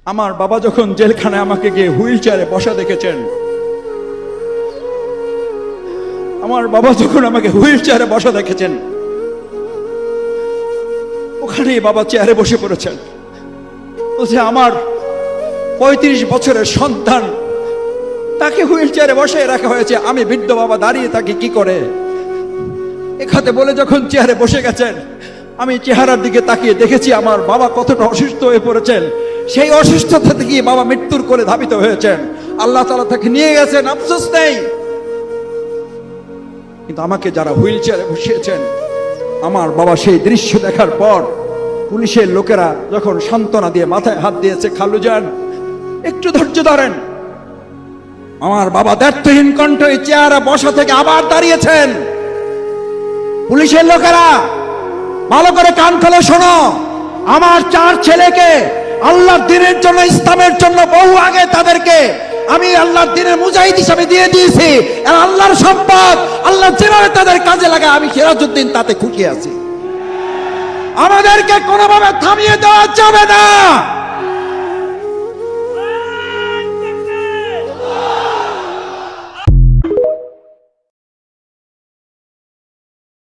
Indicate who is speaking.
Speaker 1: আমার বাবা যখন জেলখানায় আমাকে গিয়ে হুইল চেয়ারে বসা দেখেছেন, আমার বাবা যখন আমাকে হুইল চেয়ারে বসা দেখেছেন, ওখানেই বাবা চেয়ারে বসে পড়েছেন। বলছে আমার 35 বছরের সন্তান, তাকে হুইল চেয়ারে বসায় রাখা হয়েছে, আমি বৃদ্ধ বাবা দাঁড়িয়ে থাকি কি করে। এখানে বলে যখন চেয়ারে বসে গেছেন, আমি চেহারার দিকে তাকিয়ে দেখেছি আমার বাবা কতটা অসুস্থ হয়ে পড়েছেন। সেই অসুস্থতা থেকে বাবা মৃত্যুর কোলে ধাবিত হয়েছেন, আল্লাহ তাআলা তাকে নিয়ে গেছেন, আফসোস নেই। কিন্তু আমাকে যারা হুইল চেয়ারে বসিয়েছেন, আমার বাবা সেই দৃশ্য দেখার পর পুলিশের লোকেরা যখন সান্ত্বনা দিয়ে মাথায় হাত দিয়েছে, খালু যান একটু ধৈর্য ধরেন, আমার বাবা দায়িত্বহীন কণ্ঠে চেয়ারে বসা থেকে আবার দাঁড়িয়েছেন। পুলিশের লোকেরা ভালো করে কান খুলে শোনো, আমার 4 ছেলেকে আল্লাহর দ্বীনের জন্য, ইসলামের জন্য বহু আগে তাদেরকে আমি আল্লাহর দ্বীনের মুজাহিদ হিসেবে দিয়ে দিয়েছি। আর আল্লাহর সম্পদ আল্লাহ যেভাবে তাদের কাজে লাগায়, আমি সিরাজউদ্দিন তাতে খুশি আছি। আমাদেরকে কোনোভাবে থামিয়ে দেওয়া যাবে না।